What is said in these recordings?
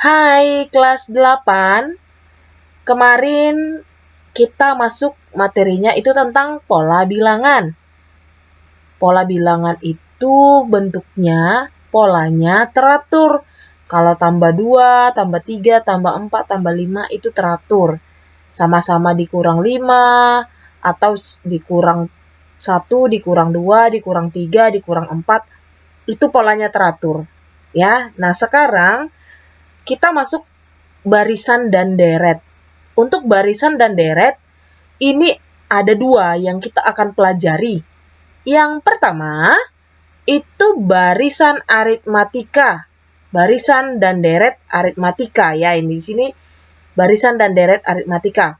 Hai kelas 8, kemarin kita masuk materinya itu tentang pola bilangan. Pola bilangan itu bentuknya, polanya teratur. Kalau tambah 2, tambah 3, tambah 4, tambah 5 itu teratur. Sama-sama dikurang 5, atau dikurang 1, dikurang 2, dikurang 3, dikurang 4, itu polanya teratur. Ya, nah sekarang kita masuk barisan dan deret. Untuk barisan dan deret, ini ada dua yang kita akan pelajari. Yang pertama, itu barisan aritmatika. Barisan dan deret aritmatika ya, ini di sini barisan dan deret aritmatika.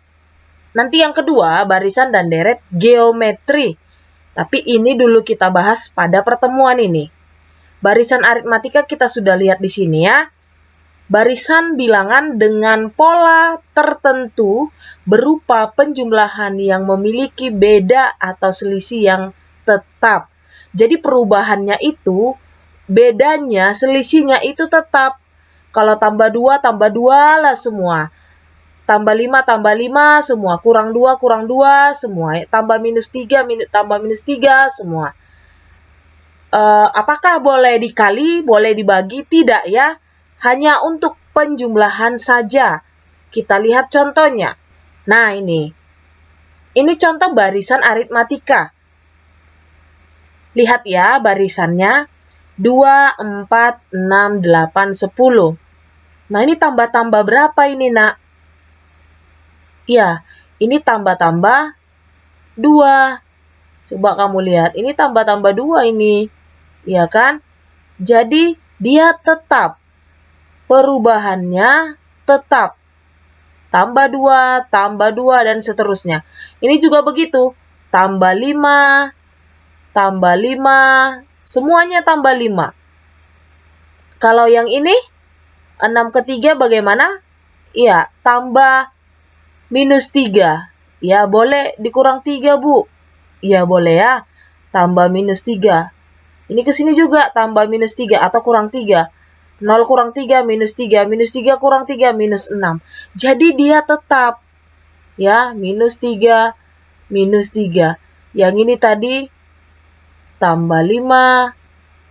Nanti yang kedua, barisan dan deret geometri. Tapi ini dulu kita bahas pada pertemuan ini. Barisan aritmatika kita sudah lihat di sini ya. Barisan bilangan dengan pola tertentu berupa penjumlahan yang memiliki beda atau selisih yang tetap. Jadi perubahannya itu, bedanya, selisihnya itu tetap. Kalau tambah 2 lah semua. Tambah 5 semua. Kurang 2 semua. Tambah minus 3 tambah minus 3 semua. Apakah boleh dikali, boleh dibagi? Tidak ya. Hanya untuk penjumlahan saja. Kita lihat contohnya. Nah, ini. Ini contoh barisan aritmatika. Lihat ya barisannya. 2, 4, 6, 8, 10. Nah, ini tambah-tambah berapa ini, Nak? Ya, ini tambah-tambah 2. Coba kamu lihat. Ini tambah-tambah 2 ini. Ya kan? Jadi, dia tetap. Perubahannya tetap. Tambah 2, dan seterusnya. Ini juga begitu. Tambah 5, semuanya tambah 5. Kalau yang ini, 6 ke 3 bagaimana? Iya, tambah minus 3. Ya, boleh dikurang 3, Bu. Ya, boleh ya. Tambah minus 3. Ini ke sini juga tambah minus 3 atau kurang 3. 0 kurang 3, minus 3. Minus 3 kurang 3, minus 6. Jadi dia tetap. Ya, minus 3, minus 3. Yang ini tadi tambah 5,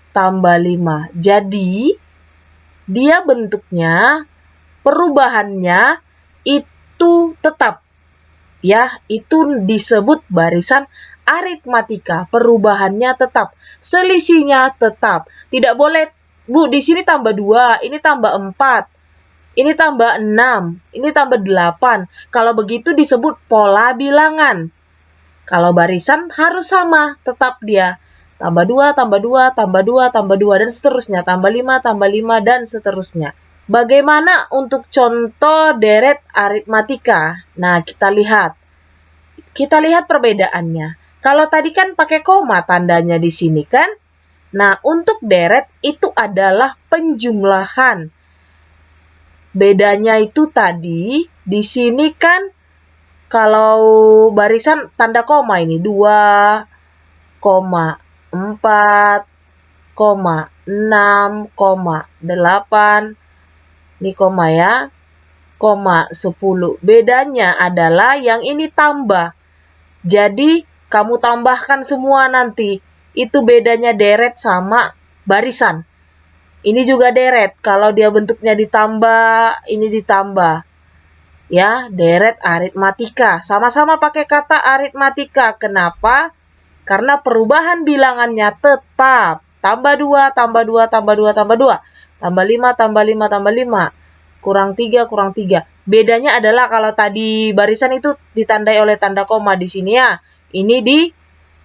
tambah 5. Jadi, dia bentuknya, perubahannya itu tetap. Ya, itu disebut barisan aritmatika. Perubahannya tetap. Selisihnya tetap. Tidak boleh, Bu, di sini tambah 2, ini tambah 4. Ini tambah 6, ini tambah 8. Kalau begitu disebut pola bilangan. Kalau barisan harus sama, tetap dia. Tambah 2, tambah 2, tambah 2, tambah 2, dan seterusnya. Tambah 5, dan seterusnya. Bagaimana untuk contoh deret aritmatika? Nah, kita lihat. Kita lihat perbedaannya. Kalau tadi kan pakai koma tandanya di sini kan? Nah, untuk deret itu adalah penjumlahan. Bedanya itu tadi, di sini kan kalau barisan tanda koma ini 2, 4, 6, 8. Ini koma ya. 10. Bedanya adalah yang ini tambah. Jadi, kamu tambahkan semua nanti. Itu bedanya deret sama barisan. Ini juga deret. Kalau dia bentuknya ditambah, ini ditambah. Ya, deret aritmatika. Sama-sama pakai kata aritmatika. Kenapa? Karena perubahan bilangannya tetap. Tambah 2, tambah 2, tambah 2, tambah 2. Tambah 5, tambah 5, tambah 5. Kurang 3, kurang 3. Bedanya adalah kalau tadi barisan itu ditandai oleh tanda koma di sini ya. Ini di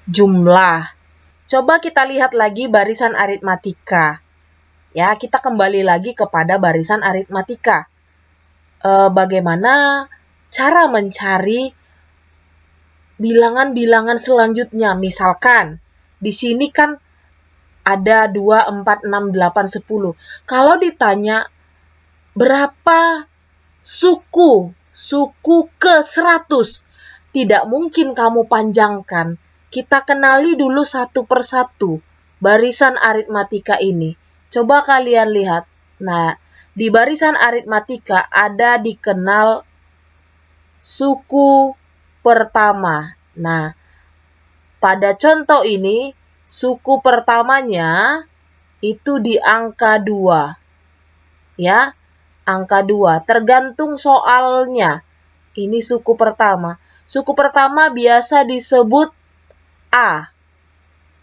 jumlah. Coba kita lihat lagi barisan aritmatika. Ya, kita kembali lagi kepada barisan aritmatika. Bagaimana cara mencari bilangan-bilangan selanjutnya? Misalkan, di sini kan ada 2, 4, 6, 8, 10. Kalau ditanya berapa suku ke 100, tidak mungkin kamu panjangkan. Kita kenali dulu satu persatu barisan aritmatika ini. Coba kalian lihat. Nah, Di barisan aritmatika ada dikenal suku pertama. Nah, pada contoh ini, suku pertamanya itu di angka 2. Ya, angka 2. Tergantung soalnya. Ini suku pertama. Suku pertama biasa disebut A.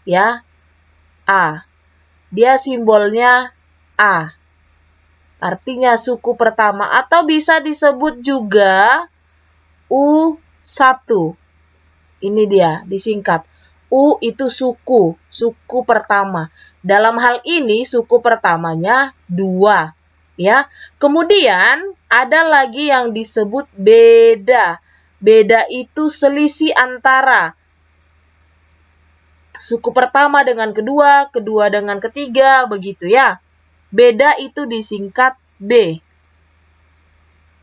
Ya, A. Dia simbolnya A. Artinya suku pertama. Atau bisa disebut juga U1. Ini dia, disingkat. U itu suku, suku pertama. Dalam hal ini suku pertamanya 2. Ya. Kemudian ada lagi yang disebut beda. Beda itu selisih antara suku pertama dengan kedua, kedua dengan ketiga, begitu ya. Beda itu disingkat B.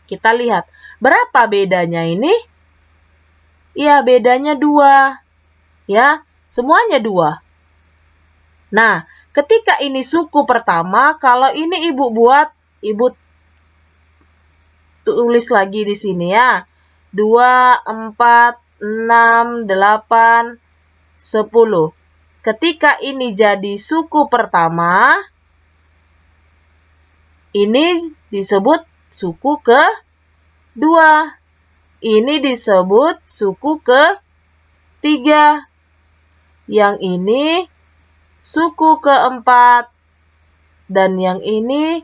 Kita lihat, berapa bedanya ini? Ya, bedanya 2. Ya, semuanya 2. Nah, ketika ini suku pertama, kalau ini ibu tulis lagi di sini ya. 2, 4, 6, 8, 10. Ketika ini jadi suku pertama, ini disebut suku kedua. Ini disebut suku ketiga. Yang ini suku keempat. Dan yang ini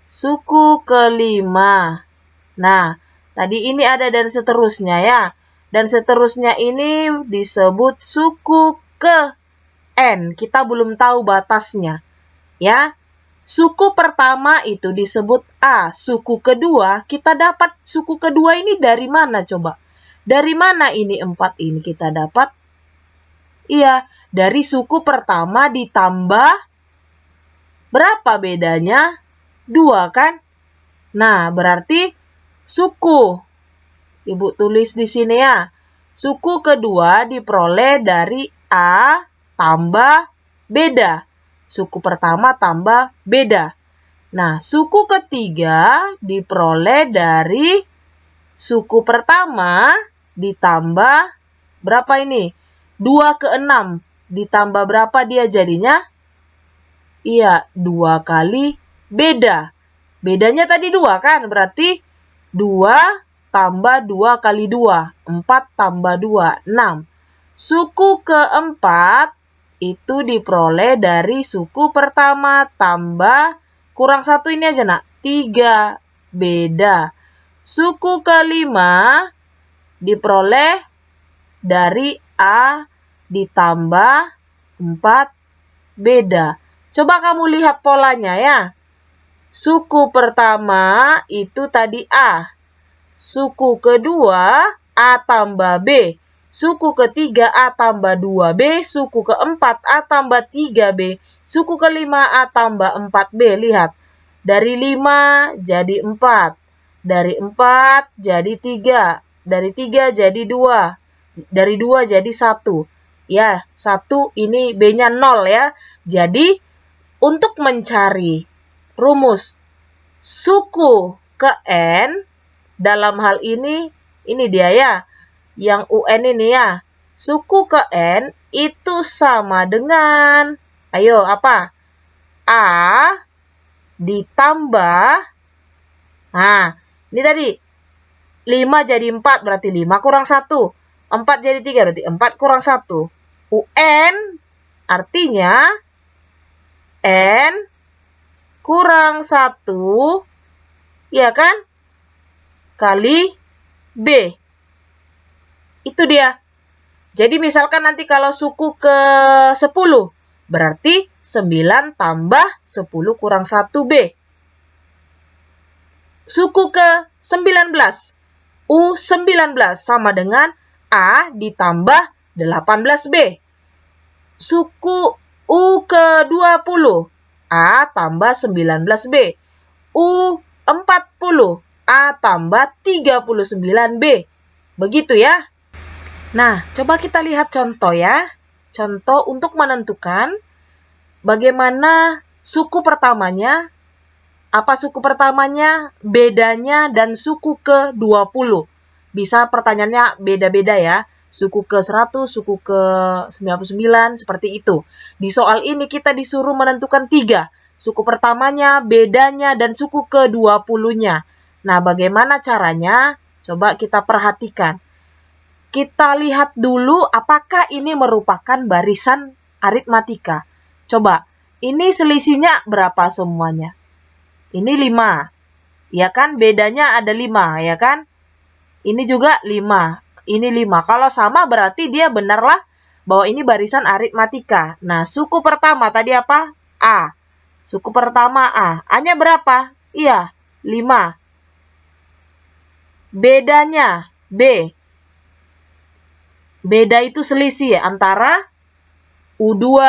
suku kelima. Nah, tadi ini ada dan seterusnya ya. Dan seterusnya ini disebut suku ke N. Kita belum tahu batasnya. Ya. Suku pertama itu disebut A. Suku kedua, kita dapat suku kedua ini dari mana coba? Dari mana ini 4 ini kita dapat? Iya, dari suku pertama ditambah berapa bedanya? 2 kan? Nah, berarti suku. Ibu tulis di sini ya. Suku kedua diperoleh dari A tambah beda. Suku pertama tambah beda. Nah, suku ketiga diperoleh dari suku pertama ditambah berapa ini? 2 ke 6. Ditambah berapa dia jadinya? Iya, 2 kali beda. Bedanya tadi 2 kan? Berarti 2 tambah 2 kali 2. 4 tambah 2, 6. Suku keempat itu diperoleh dari suku pertama tambah kurang 1 ini aja nak. 3 beda. Suku kelima diperoleh dari A ditambah 4 beda. Coba kamu lihat polanya ya. Suku pertama itu tadi A. Suku kedua A tambah B. Suku ketiga A tambah 2B. Suku keempat A tambah 3B. Suku kelima A tambah 4B. Lihat. Dari 5 jadi 4. Dari 4 jadi 3. Dari 3 jadi 2. Dari 2 jadi 1. Ya, 1 ini B-nya 0 ya. Jadi, untuk mencari rumus suku ke N, dalam hal ini dia ya. Yang UN ini ya. Suku ke N itu sama dengan, ayo apa? A ditambah, nah ini tadi 5 jadi 4 berarti 5 kurang 1. 4 jadi 3 berarti 4 kurang 1. UN artinya N kurang 1, ya kan? Kali B. Itu dia. Jadi misalkan nanti kalau suku ke 10, berarti 9 tambah 10 kurang 1B. Suku ke 19, U19 sama dengan A ditambah 18B. Suku U ke 20, A tambah 19B. U40, A tambah 39B. Begitu ya. Nah, coba kita lihat contoh ya. Contoh untuk menentukan bagaimana suku pertamanya Apa suku pertamanya, bedanya, dan suku ke-20. Bisa pertanyaannya beda-beda ya. Suku ke-100, suku ke-99, seperti itu. Di soal ini kita disuruh menentukan 3. Suku pertamanya, bedanya, dan suku ke-20-nya. Nah, bagaimana caranya? Coba kita perhatikan. Kita lihat dulu apakah ini merupakan barisan aritmatika. Coba, ini selisihnya berapa semuanya? Ini 5, ya kan? Bedanya ada 5, ya kan? Ini juga 5, ini 5. Kalau sama berarti dia benarlah bahwa ini barisan aritmatika. Nah, suku pertama tadi apa? A. Suku pertama A. A-nya berapa? Iya, 5. Bedanya B. Beda itu selisih antara U2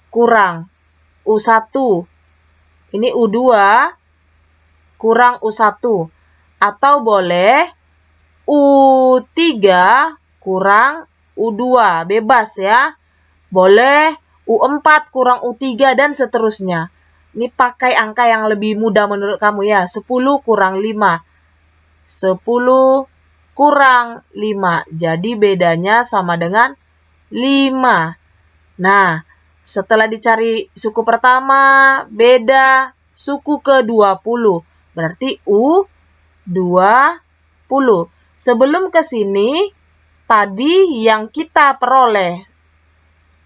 kurang U1. Ini U2 kurang U1. Atau boleh U3 kurang U2. Bebas ya. Boleh U4 kurang U3 dan seterusnya. Ini pakai angka yang lebih mudah menurut kamu ya. 10 kurang 5. 10 kurang 5. Jadi bedanya sama dengan 5. Nah, setelah dicari suku pertama, beda, suku ke-20. Berarti U20. Sebelum ke sini, tadi yang kita peroleh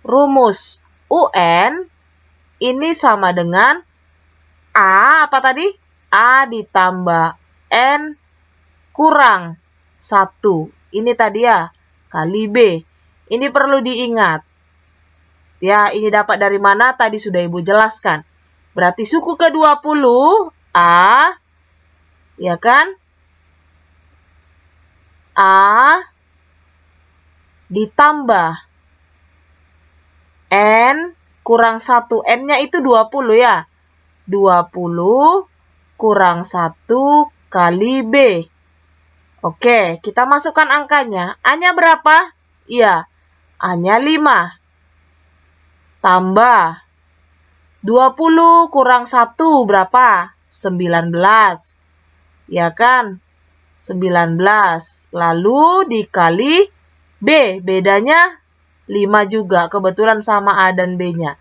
rumus UN, ini sama dengan A, apa tadi? A ditambah N kurang 1. Ini tadi ya, kali B. Ini perlu diingat. Ya, ini dapat dari mana? Tadi sudah Ibu jelaskan. Berarti suku ke-20, A, ya kan? A ditambah N kurang 1. N-nya itu 20 ya. 20 kurang 1 kali B. Oke, kita masukkan angkanya. A-nya berapa? Iya, A-nya 5. Tambah 20 kurang 1 berapa? 19. Ya kan? 19. Lalu dikali B. Bedanya 5 juga. Kebetulan sama A dan B-nya.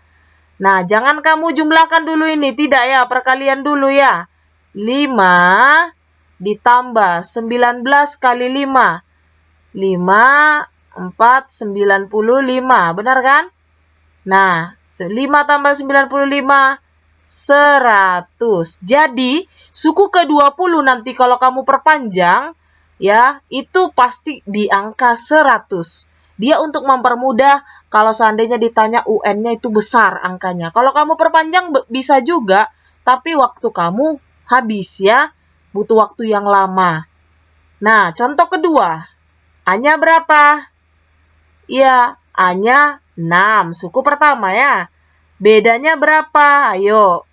Nah, jangan kamu jumlahkan dulu ini. Tidak ya, perkalian dulu ya. 5 ditambah 19 kali 5. 5, 4, 95. Benar kan? Nah, 5 tambah 95, 100. Jadi, suku ke-20 nanti kalau kamu perpanjang, ya, itu pasti di angka 100. Dia untuk mempermudah kalau seandainya ditanya UN-nya itu besar angkanya. Kalau kamu perpanjang bisa juga, tapi waktu kamu habis ya, butuh waktu yang lama. Nah, contoh kedua, A-nya berapa? Iya, A-nya 6, suku pertama ya. Bedanya berapa? Ayo.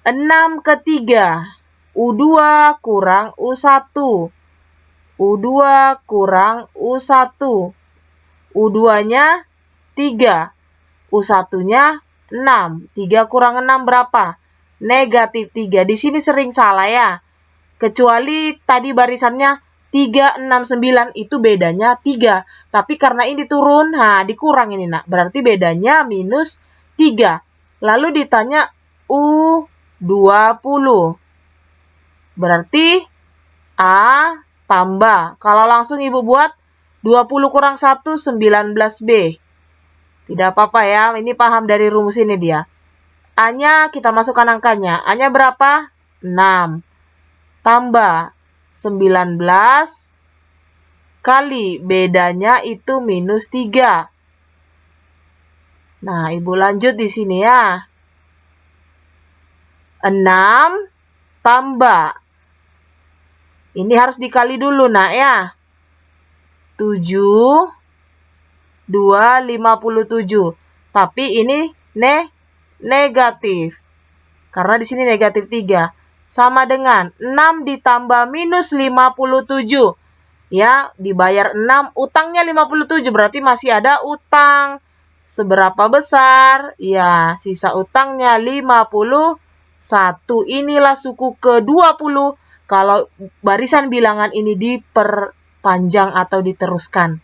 6 ke 3. U2 kurang U1. U2 kurang U1. U2-nya 3. U1-nya 6. 3 kurang 6 berapa? Negatif 3. Di sini sering salah ya. Kecuali tadi barisannya 3, 6, 9 itu bedanya 3. Tapi karena ini turun, nah dikurang ini nak. Berarti bedanya minus 3. Lalu ditanya U20. Berarti A tambah. Kalau langsung Ibu buat 20 kurang 1, 19B. Tidak apa-apa ya, ini paham dari rumus ini dia. A-nya kita masukkan angkanya. A-nya berapa? 6. Tambah 19 kali bedanya itu minus 3. Nah, Ibu lanjut di sini ya. 6 tambah. Ini harus dikali dulu nak ya. 7, 2, 57. Tapi ini negatif. Karena di sini negatif 3. Sama dengan 6 ditambah minus 57. Ya, dibayar 6, utangnya 57. Berarti masih ada utang. Seberapa besar? Ya, sisa utangnya 57. 1. Inilah suku ke-20 kalau barisan bilangan ini diperpanjang atau diteruskan.